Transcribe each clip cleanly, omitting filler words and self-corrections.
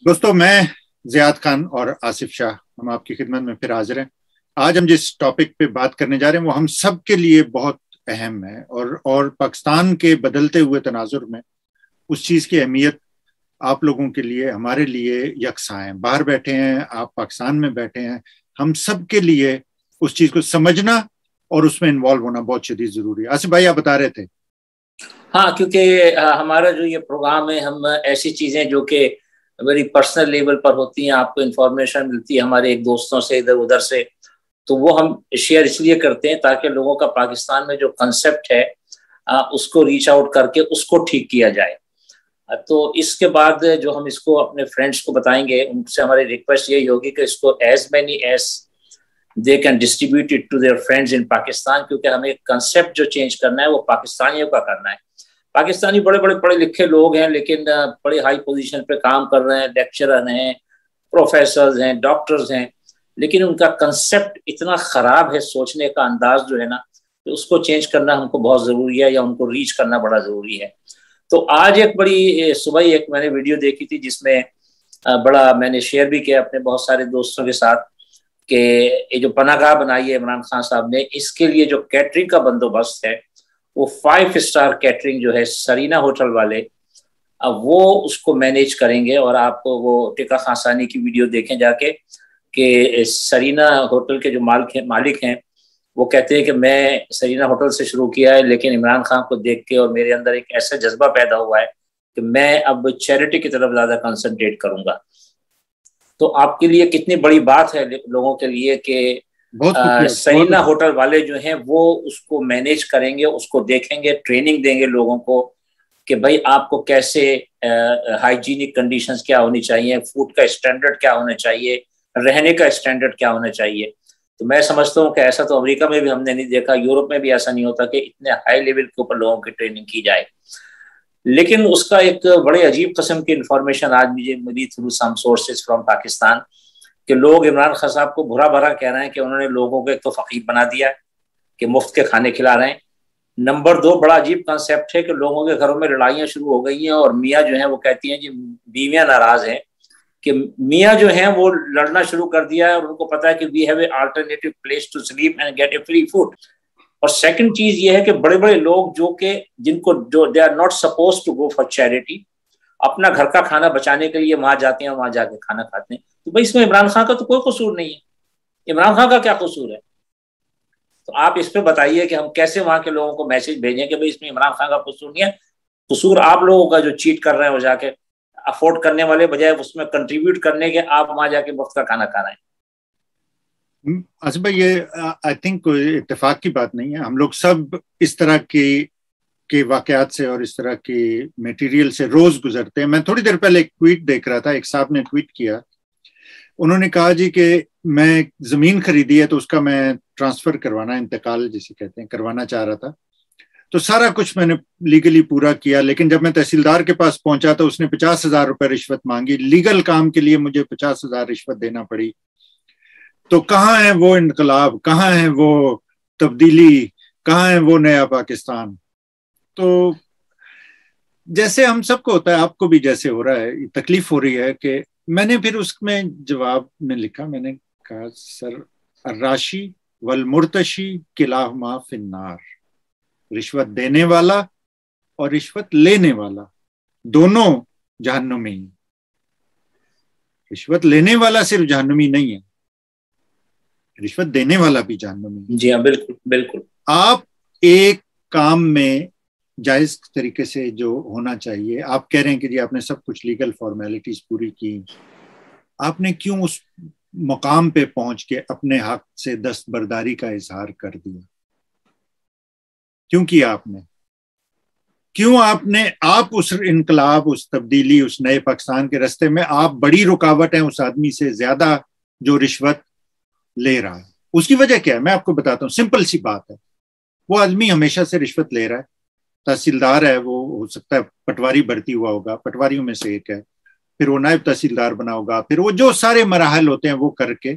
دوستو، میں زیاد خان اور آصف شاہ ہم آپ کی خدمت میں پھر حاضر ہیں۔ آج ہم جس ٹاپک پہ بات کرنے جا رہے ہیں وہ ہم سب کے لیے بہت اہم ہے اور پاکستان کے بدلتے ہوئے تناظر میں اس چیز کی اہمیت آپ لوگوں کے لیے ہمارے لیے یکساں ہے۔ باہر بیٹھے ہیں، آپ پاکستان میں بیٹھے ہیں، ہم سب کے لیے اس چیز کو سمجھنا اور اس میں انوالو ہونا بہت شدید ضروری ہے۔ آصف بھائی، آپ بتا رہے تھے۔ ہاں، کیونکہ ہمارا جو یہ پروگرام ہے، ہم ایسی چیزیں جو کہ بڑی پرسنل لیول پر ہوتی ہیں، آپ کو انفارمیشن ملتی ہے ہمارے ایک دوستوں سے ادھر ادھر سے، تو وہ ہم شیئر اس لیے کرتے ہیں تاکہ لوگوں کا پاکستان میں جو کنسپٹ ہے اس کو ریچ آؤٹ کر کے اس کو ٹھیک کیا جائے۔ تو اس کے بعد جو ہم اس کو اپنے فرینڈس کو بتائیں گے، ان سے ہماری ریکویسٹ یہی ہوگی کہ اس کو as many as they can distribute it to their friends in Pakistan, کیونکہ ہمیں کنسپٹ جو چینج کرنا ہے وہ پاکستانیوں کا کرنا ہے۔ پاکستانی بڑے بڑے پڑھے لکھے لوگ ہیں، لیکن بڑے ہائی پوزیشن پہ کام کر رہے ہیں، لیکچرر ہیں، پروفیسرز ہیں، ڈاکٹرز ہیں، لیکن ان کا کنسپٹ اتنا خراب ہے، سوچنے کا انداز جو ہے نا، تو اس کو چینج کرنا ہم کو بہت ضروری ہے، یا ان کو ریچ کرنا بڑا ضروری ہے۔ تو آج ایک بڑی صبح ہی ایک میں نے ویڈیو دیکھی تھی جس میں بڑا میں نے شیئر بھی کیا اپنے بہت سارے دوستوں کے ساتھ کہ یہ جو پناہ گاہ بنائی ہے عمران خان صاحب نے، اس کے لیے جو کیٹرنگ کا بندوبست ہے وہ 5 اسٹار کیٹرنگ جو ہے سرینا ہوٹل والے وہ اس کو مینیج کریں گے۔ اور آپ کو وہ ٹکا خانسانی کی ویڈیو دیکھیں جا کے کہ سرینا ہوٹل کے جو مالک ہیں وہ کہتے ہیں کہ میں سرینا ہوٹل سے شروع کیا ہے، لیکن عمران خان کو دیکھ کے اور میرے اندر ایک ایسا جذبہ پیدا ہوا ہے کہ میں اب چیریٹی کی طرف زیادہ کنسنٹریٹ کروں گا۔ تو آپ کے لیے کتنی بڑی بات ہے لوگوں کے لیے کہ سرینا ہوٹل والے جو ہیں وہ اس کو مینیج کریں گے، اس کو دیکھیں گے، ٹریننگ دیں گے لوگوں کو کہ بھائی آپ کو کیسے ہائیجینک کنڈیشنز کیا ہونی چاہیے، فوڈ کا اسٹینڈرڈ کیا ہونا چاہیے، رہنے کا اسٹینڈرڈ کیا ہونا چاہیے۔ تو میں سمجھتا ہوں کہ ایسا تو امریکہ میں بھی ہم نے نہیں دیکھا، یورپ میں بھی ایسا نہیں ہوتا کہ اتنے ہائی لیول کے اوپر لوگوں کی ٹریننگ کی جائے۔ لیکن اس کا ایک بڑے عجیب قسم کی انفارمیشن آج مجھے ملی through some sources from Pakistan کہ لوگ عمران خان صاحب کو برا بھرا کہہ رہے ہیں کہ انہوں نے لوگوں کو ایک تو فقیر بنا دیا ہے کہ مفت کے کھانے کھلا رہے ہیں، نمبر 2 بڑا عجیب کنسیپٹ ہے کہ لوگوں کے گھروں میں لڑائیاں شروع ہو گئی ہیں اور میاں جو ہیں وہ کہتی ہیں جی بیویاں ناراض ہیں کہ میاں جو ہیں وہ لڑنا شروع کر دیا ہے اور ان کو پتا ہے کہ we have a alternative place to sleep and get a free food. اور سیکنڈ چیز یہ ہے کہ بڑے بڑے لوگ جو کہ جن کو جو they are not suppose to go for charity, اپنا گھر کا کھانا بچانے کے لیے وہاں جاتے ہیں اور وہاں جا کے کھانا کھاتے ہیں۔ تو بھائی اس میں عمران خان کا تو کوئی قصور نہیں ہے، عمران خان کا کیا قصور ہے؟ تو آپ اس پہ بتائیے کہ ہم کیسے وہاں کے لوگوں کو میسج بھیجیں کہ بھائی اس میں عمران خان کا قصور نہیں ہے، قصور آپ لوگوں کا جو چیٹ کر رہے ہیں وہ جا کے افورڈ کرنے والے بجائے اس میں کنٹریبیوٹ کرنے کے آپ وہاں جا کے مفت کا کھانا کھا رہے ہیں۔ آصف بھائی، یہ آئی تھنک کوئی اتفاق کی بات نہیں ہے، ہم لوگ سب اس طرح کے واقعات سے اور اس طرح کے میٹیریل سے روز گزرتے ہیں۔ میں تھوڑی دیر پہلے ایک ٹویٹ دیکھ رہا تھا، ایک صاحب نے ٹویٹ کیا، انہوں نے کہا جی کہ میں زمین خریدی ہے تو اس کا میں ٹرانسفر کروانا، انتقال جسے کہتے ہیں، کروانا چاہ رہا تھا، تو سارا کچھ میں نے لیگلی پورا کیا، لیکن جب میں تحصیلدار کے پاس پہنچا تو اس نے 50,000 روپے رشوت مانگی، لیگل کام کے لیے مجھے 50,000 رشوت دینا پڑی۔ تو کہاں ہے وہ انقلاب، کہاں ہے وہ تبدیلی، کہاں ہے وہ نیا پاکستان؟ تو جیسے ہم سب کو ہوتا ہے، آپ کو بھی جیسے ہو رہا ہے، تکلیف ہو رہی ہے کہ میں نے پھر اس میں جواب میں لکھا، میں نے کہا سر الراشی والمرتشی کلاہما فی النار، رشوت دینے والا اور رشوت لینے والا دونوں جہنمی ہیں۔ رشوت لینے والا صرف جہنمی نہیں ہے، رشوت دینے والا بھی جہنمی ہے۔ جی ہاں، بالکل بالکل۔ آپ ایک کام میں جائز طریقے سے جو ہونا چاہیے، آپ کہہ رہے ہیں کہ جی آپ نے سب کچھ لیگل فارمیلٹیز پوری کی، آپ نے کیوں اس مقام پہ پہنچ کے اپنے حق سے دستبرداری کا اظہار کر دیا؟ کیوں کیا آپ نے؟ کیوں آپ اس انقلاب، اس تبدیلی، اس نئے پاکستان کے راستے میں آپ بڑی رکاوٹ ہیں اس آدمی سے زیادہ جو رشوت لے رہا ہے؟ اس کی وجہ کیا ہے؟ میں آپ کو بتاتا ہوں، سمپل سی بات ہے، وہ آدمی ہمیشہ سے رشوت لے رہا ہے، تحصیلدار ہے، وہ ہو سکتا ہے پٹواری بھرتی ہوا ہوگا، پٹواریوں میں سے ایک ہے، پھر وہ نائب تحصیلدار بنا ہوگا، پھر وہ جو سارے مراحل ہوتے ہیں وہ کر کے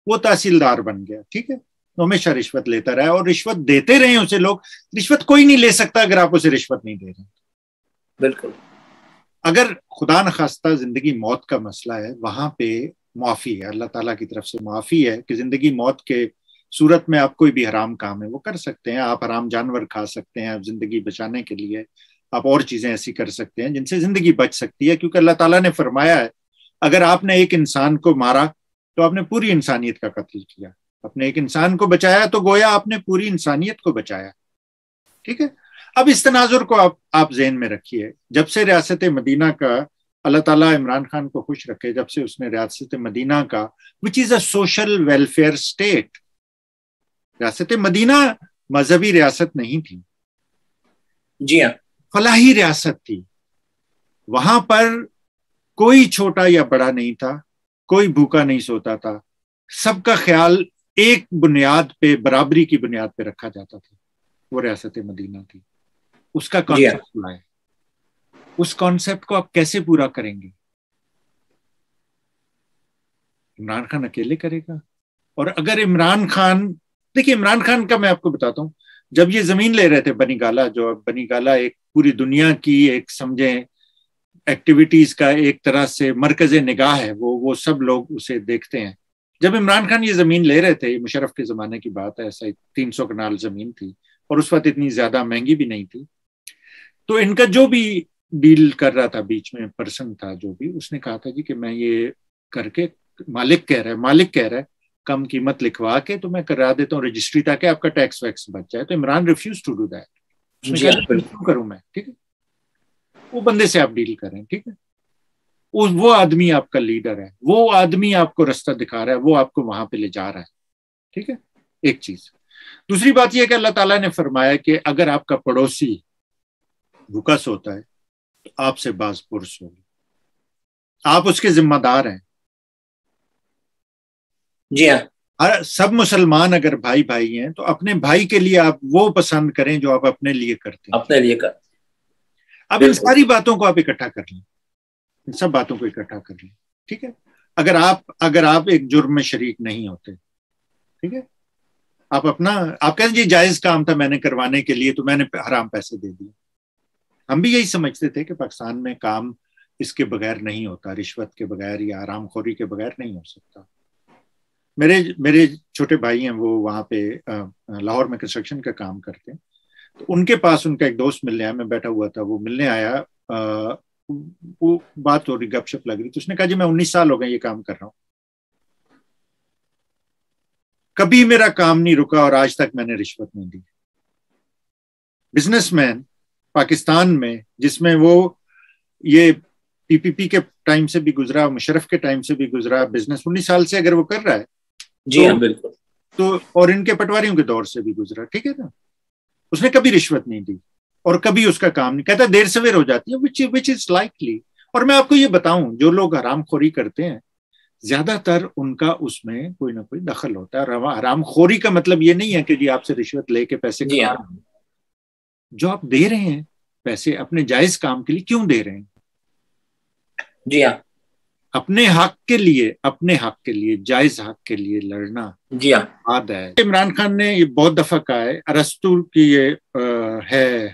وہ تحصیلدار بن گیا، ٹھیک ہے، ہمیشہ رشوت لیتا رہا اور رشوت دیتے رہے اسے لوگ۔ رشوت کوئی نہیں لے سکتا اگر آپ اسے رشوت نہیں دے رہے۔ بالکل۔ اگر خدا نخواستہ زندگی موت کا مسئلہ ہے، وہاں پہ معافی ہے، اللہ تعالیٰ کی طرف سے معافی ہے کہ زندگی موت کے صورت میں آپ کوئی بھی حرام کام ہے وہ کر سکتے ہیں. آپ حرام جانور کھا سکتے ہیں، آپ زندگی بچانے کے لیے آپ اور چیزیں ایسی کر سکتے ہیں جن سے زندگی بچ سکتی ہے، کیونکہ اللہ تعالیٰ نے فرمایا ہے اگر آپ نے ایک انسان کو مارا تو آپ نے پوری انسانیت کا قتل کیا. آپ نے ایک انسان کو بچایا تو گویا آپ نے پوری انسانیت کو بچایا. ٹھیک ہے. اب اس تناظر کو آپ ذہن میں رکھیے. جب سے ریاست مدینہ کا، اللہ تعالیٰ عمران خان کو خوش رکھے، جب سے اس نے ریاست مدینہ کا وچ از اے سوشل ویلفیئر اسٹیٹ، ریاست مدینہ مذہبی ریاست نہیں تھی، جی ہاں، فلاحی ریاست تھی. وہاں پر کوئی چھوٹا یا بڑا نہیں تھا، کوئی بھوکا نہیں سوتا تھا، سب کا خیال ایک بنیاد پہ، برابری کی بنیاد پہ رکھا جاتا تھا. وہ ریاست مدینہ تھی. اس کا کانسیپٹ لائے. اس کانسیپٹ کو آپ کیسے پورا کریں گے؟ عمران خان اکیلے کرے گا؟ اور اگر عمران خان، دیکھیے عمران خان کا میں آپ کو بتاتا ہوں، جب یہ زمین لے رہے تھے بنی گالا، جو بنی گالا ایک پوری دنیا کی ایک سمجھیں ایکٹیویٹیز کا ایک طرح سے مرکز نگاہ ہے، وہ سب لوگ اسے دیکھتے ہیں. جب عمران خان یہ زمین لے رہے تھے، مشرف کے زمانے کی بات ہے، ایسا 300 کنال زمین تھی اور اس وقت اتنی زیادہ مہنگی بھی نہیں تھی. تو ان کا جو بھی ڈیل کر رہا تھا بیچ میں پرسن تھا جو بھی، اس نے کہا تھا جی کہ میں یہ کر کے، مالک کہہ رہا ہے کم قیمت لکھوا کے تو میں کرا دیتا ہوں رجسٹری تاکہ آپ کا ٹیکس ویکس بچ جائے. تو Imran refuse to do that. اس نے کہا کیوں کروں میں؟ ٹھیک ہے، وہ بندے سے آپ ڈیل کریں. ٹھیک ہے، وہ آدمی آپ کا لیڈر ہے، وہ آدمی آپ کو رستہ دکھا رہا ہے، وہ آپ کو وہاں پہ لے جا رہا ہے. ٹھیک ہے، ایک چیز. دوسری بات یہ ہے کہ اللہ تعالیٰ نے فرمایا کہ اگر آپ کا پڑوسی بھوکا سوتا ہے تو آپ سے باز پرس ہوگی، آپ اس کے ذمہ دار ہیں. جی ہاں، سب مسلمان اگر بھائی بھائی ہیں تو اپنے بھائی کے لیے آپ وہ پسند کریں جو آپ اپنے لیے کرتے ہیں. اپنے لیے کرتے. اب ان ساری باتوں کو آپ اکٹھا کر لیں، ان سب باتوں کو اکٹھا کر لیں. ٹھیک ہے، اگر آپ ایک جرم میں شریک نہیں ہوتے، ٹھیک ہے، آپ کہتے ہیں جائز کام تھا میں نے کروانے کے لیے تو میں نے حرام پیسے دے دیے. ہم بھی یہی سمجھتے تھے کہ پاکستان میں کام اس کے بغیر نہیں ہوتا، رشوت کے بغیر یا حرام خوری کے بغیر نہیں ہو سکتا. میرے چھوٹے بھائی ہیں، وہ وہاں پہ لاہور میں کنسٹرکشن کا کام کرتے ہیں. تو ان کے پاس ان کا ایک دوست ملنے آیا، میں بیٹھا ہوا تھا، وہ ملنے آیا، وہ بات ہو رہی، گپ شپ لگ رہی. تو اس نے کہا جی میں 19 سال ہو گئے یہ کام کر رہا ہوں، کبھی میرا کام نہیں رکا اور آج تک میں نے رشوت نہیں دی. بزنس مین پاکستان میں، جس میں وہ یہ پی پی پی کے ٹائم سے بھی گزرا، مشرف کے ٹائم سے بھی گزرا، بزنس 19 سال سے اگر وہ کر رہا ہے، جی ہاں بالکل، تو اور ان کے پٹواریوں کے دور سے بھی گزرا. ٹھیک ہے نا، اس نے کبھی رشوت نہیں دی اور کبھی اس کا کام نہیں. کہتا دیر سویر ہو جاتی ہے which is likely. اور میں آپ کو یہ بتاؤں، جو لوگ حرام خوری کرتے ہیں زیادہ تر ان کا اس میں کوئی نہ کوئی دخل ہوتا ہے. حرام خوری کا مطلب یہ نہیں ہے کہ جی آپ سے رشوت لے کے پیسے کما رہے ہیں. جو آپ دے رہے ہیں پیسے اپنے جائز کام کے لیے، کیوں دے رہے ہیں؟ جی ہاں، اپنے حق کے لیے جائز حق کے لیے لڑنا. جی ہاں، بات ہے. عمران خان نے یہ بہت دفعہ کہا ہے، ارسطو کی یہ ہے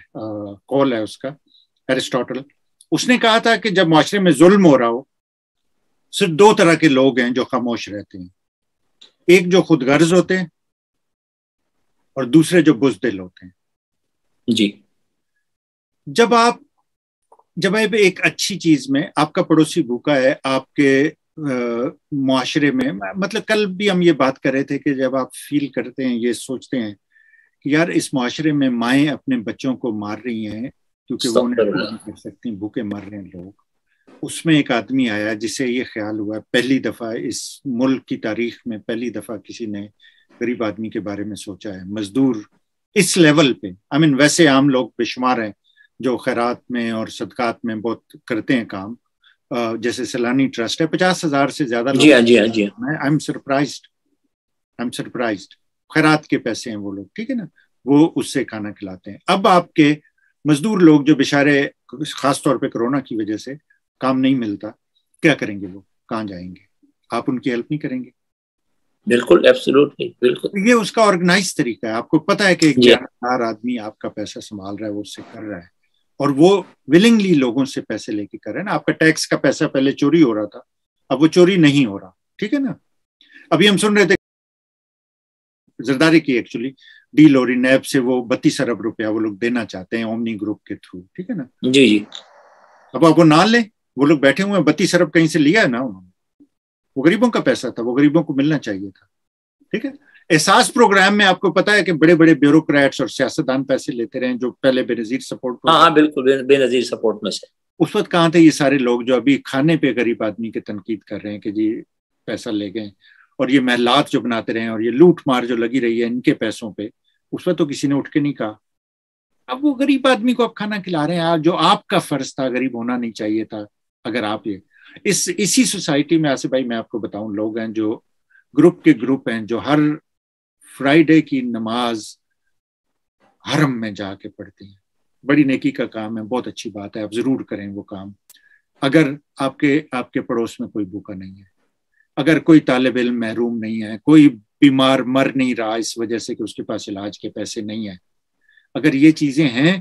قول ہے اس کا، ایرسٹوٹل. اس نے کہا تھا کہ جب معاشرے میں ظلم ہو رہا ہو، صرف 2 طرح کے لوگ ہیں جو خاموش رہتے ہیں. ایک جو خود غرض ہوتے ہیں اور دوسرے جو بزدل ہوتے ہیں. جی، جب آپ ایک اچھی چیز میں، آپ کا پڑوسی بھوکا ہے، آپ کے معاشرے میں، مطلب کل بھی ہم یہ بات کر رہے تھے کہ جب آپ فیل کرتے ہیں، یہ سوچتے ہیں کہ یار اس معاشرے میں مائیں اپنے بچوں کو مار رہی ہیں کیونکہ وہ نہیں کر سکتی، بھوکے مر رہے ہیں لوگ. اس میں ایک آدمی آیا جسے یہ خیال ہوا، پہلی دفعہ اس ملک کی تاریخ میں پہلی دفعہ کسی نے غریب آدمی کے بارے میں سوچا ہے، مزدور اس لیول پہ. ویسے عام لوگ بے شمار ہیں جو خیرات میں اور صدقات میں بہت کرتے ہیں کام، جیسے سیلانی ٹرسٹ ہے، 50,000 سے زیادہ لوگ. جی ہاں، جی ہاں، I'm surprised. خیرات کے پیسے ہیں وہ لوگ، ٹھیک ہے نا، وہ اس سے کھانا کھلاتے ہیں. اب آپ کے مزدور لوگ جو بیچارے خاص طور پہ کورونا کی وجہ سے کام نہیں ملتا، کیا کریں گے؟ وہ کہاں جائیں گے؟ آپ ان کی ہیلپ نہیں کریں گے؟ بالکل، ایبسولوٹلی، بالکل. یہ اس کا آرگنائز طریقہ ہے. آپ کو پتا ہے کہ ایک جانبدار آدمی آپ کا پیسہ سنبھال رہا ہے، وہ اس سے کر رہا ہے، اور وہ ولنگلی لوگوں سے پیسے لے کے کر رہے ہیں نا. آپ کا ٹیکس کا پیسہ پہلے چوری ہو رہا تھا, اب وہ چوری نہیں ہو رہا, ٹھیک ہے نا. ابھی ہم سن رہے تھے زرداری کی ایکچولی ڈیل ہو رہی نیب سے, وہ 32 ارب روپیہ وہ لوگ دینا چاہتے ہیں اومنی گروپ کے تھرو, ٹھیک ہے نا. جی جی. اب آپ وہ نہ لیں, وہ لوگ بیٹھے ہوئے ہیں, 32 ارب کہیں سے لیا ہے نا انہوں نے, وہ غریبوں کا پیسہ تھا, وہ غریبوں کو ملنا چاہیے تھا, ٹھیک ہے. احساس پروگرام میں آپ کو پتا ہے کہ بڑے بڑے بیوروکریٹس اور سیاستدان پیسے لیتے رہے ہیں جو پہلے بے نظیر سپورٹ. ہاں بالکل بے نظیر سپورٹ میں سے. اس وقت کہاں تھے یہ سارے لوگ جو ابھی کھانے پہ غریب آدمی کی تنقید کر رہے ہیں کہ جی پیسہ لے گئے, اور یہ محلات جو بناتے رہے ہیں, اور یہ لوٹ مار جو لگی رہی ہے ان کے پیسوں پہ, اس وقت تو کسی نے اٹھ کے نہیں کہا. اب وہ غریب آدمی کو آپ کھانا کھلا رہے ہیں, جو آپ کا فرض تھا, غریب ہونا نہیں چاہیے تھا. اگر آپ یہ اسی سوسائٹی میں, آصف بھائی میں آپ کو بتاؤں, لوگ ہیں جو گروپ کے گروپ ہیں جو ہر فرائیڈے کی نماز حرم میں جا کے پڑھتے ہیں. بڑی نیکی کا کام ہے, بہت اچھی بات ہے, آپ ضرور کریں وہ کام. اگر آپ کے پڑوس میں کوئی بھوکا نہیں ہے, اگر کوئی طالب علم محروم نہیں ہے, کوئی بیمار مر نہیں رہا اس وجہ سے کہ اس کے پاس علاج کے پیسے نہیں ہیں, اگر یہ چیزیں ہیں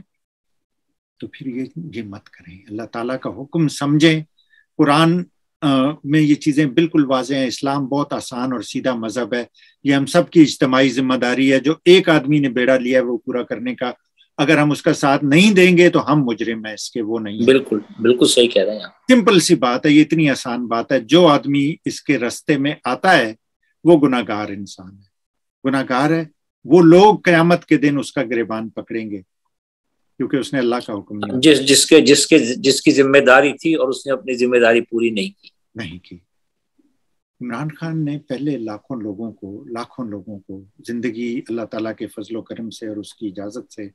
تو پھر یہ مت کریں. اللہ تعالیٰ کا حکم سمجھیں. قرآن میں یہ چیزیں بالکل واضح ہیں. اسلام بہت آسان اور سیدھا مذہب ہے. یہ ہم سب کی اجتماعی ذمہ داری ہے. جو ایک آدمی نے بیڑا لیا ہے وہ پورا کرنے کا, اگر ہم اس کا ساتھ نہیں دیں گے تو ہم مجرم ہیں اس کے, وہ نہیں. بالکل بالکل صحیح کہہ رہے ہیں. سمپل سی بات ہے, یہ اتنی آسان بات ہے. جو آدمی اس کے راستے میں آتا ہے وہ گناہ گار انسان ہے, گناہ گار ہے. وہ لوگ قیامت کے دن اس کا گریبان پکڑیں گے کیونکہ اس نے اللہ کا حکم جس کی ذمہ داری تھی اور اس نے اپنی ذمہ داری پوری نہیں کی. عمران خان نے پہلے لاکھوں لوگوں کو زندگی اللہ تعالیٰ کے فضل و کرم سے اور اس کی اجازت سے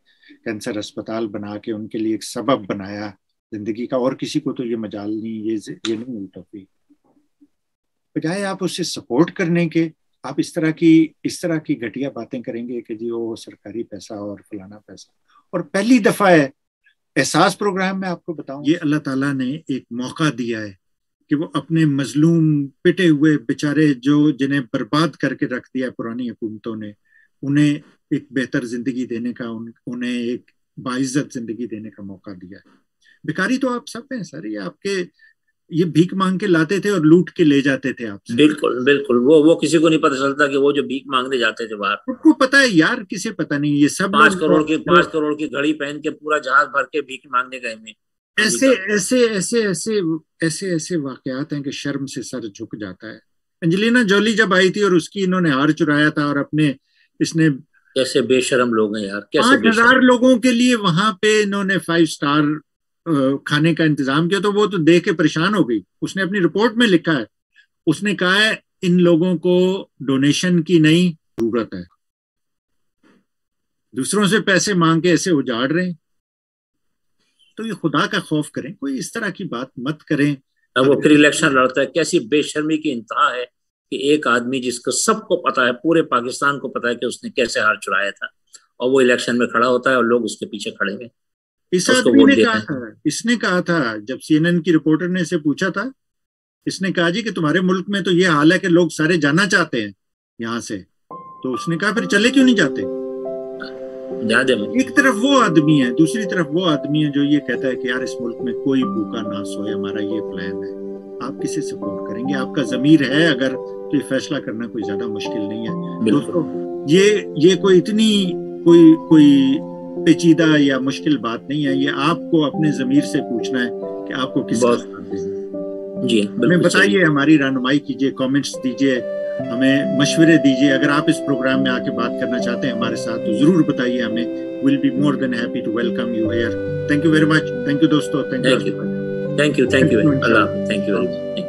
کینسر اسپتال بنا کے ان کے لیے ایک سبب بنایا زندگی کا, اور کسی کو تو یہ مجال نہیں, یہ نہیں الٹا ہوئی. بجائے آپ اسے سپورٹ کرنے کے, آپ اس طرح کی گھٹیا باتیں کریں گے کہ جی وہ سرکاری پیسہ اور فلانا پیسہ. اور پہلی دفعہ ہے احساس پروگرام میں آپ کو بتاؤں, یہ اللہ تعالیٰ نے ایک موقع دیا ہے کہ وہ اپنے مظلوم پٹے ہوئے بیچارے جنہیں برباد کر کے رکھ دیا پرانی حکومتوں نے, انہیں ایک بہتر زندگی دینے کا, انہیں ایک باعزت زندگی دینے کا موقع دیا ہے. بیکاری تو آپ سب ہیں سر, یہ آپ کے یہ بھیک مانگ کے لاتے تھے اور لوٹ کے لے جاتے تھے آپ سے. بالکل بالکل. وہ کسی کو نہیں پتہ چلتا کہ وہ جو بھیک مانگنے جاتے تھے باہر, کو پتا ہے یار, کسے پتا نہیں. یہ سب 5 کروڑ کی گھڑی پہن کے پورا جہاز بھر کے بھیک مانگنے گئے میں. ایسے واقعات ہیں کہ شرم سے سر جھک جاتا ہے. انجلینا جولی جب آئی تھی اور اس کی انہوں نے ہار چرایا تھا, اور اپنے اس نے کیسے بے شرم لوگ ہیں یار, 5,000 لوگوں کے لیے وہاں پہ انہوں نے 5 اسٹار کھانے کا انتظام کیا, تو وہ تو دیکھ کے پریشان ہو گئی. اس نے اپنی رپورٹ میں لکھا ہے, اس نے کہا ہے ان لوگوں کو ڈونیشن کی نہیں ضرورت ہے, دوسروں سے پیسے مانگ کے ایسے اجاڑ رہے ہیں. تو یہ خدا کا خوف کریں, کوئی اس طرح کی بات مت کریں. وہ پھر الیکشن لڑتا ہے, کیسی بے شرمی کی انتہا ہے کہ ایک آدمی جس کو سب کو پتا ہے, پورے پاکستان کو پتا ہے کہ اس نے کیسے ہار چرایا تھا, اور وہ الیکشن میں کھڑا ہوتا ہے اور لوگ اس کے پیچھے کھڑے ہوئے. اس آدمی نے کہا تھا جب CNN کی رپورٹر نے اسے پوچھا تھا, اس نے کہا جی کہ تمہارے ملک میں تو یہ حال ہے کہ لوگ سارے جانا چاہتے ہیں یہاں سے, تو اس نے کہا پھر چلے کیوں نہیں جاتے. ایک طرف وہ آدمی ہے, دوسری طرف وہ آدمی ہے جو یہ کہتا ہے کہ یار اس ملک میں کوئی بھوکا نہ سوئے, ہمارا یہ پلان ہے. آپ کسے سپورٹ کریں گے؟ آپ کا ضمیر ہے اگر تو یہ فیصلہ کرنا کوئی زیادہ مشکل نہیں ہے دوستو. یہ کوئی اتنی کوئی پیچیدہ یا مشکل بات نہیں ہے. یہ آپ کو اپنے ضمیر سے پوچھنا ہے کہ آپ کو کس جی ہمیں بتائیے, ہماری رہنمائی کیجیے, کامنٹس دیجیے, ہمیں مشورے دیجیے. اگر آپ اس پروگرام میں آ کے بات کرنا چاہتے ہیں ہمارے ساتھ تو ضرور بتائیے ہمیں. we'll be more than happy to welcome you here. Thank you very much. Thank you دوستو. Thank you. Allah. Thank you very much.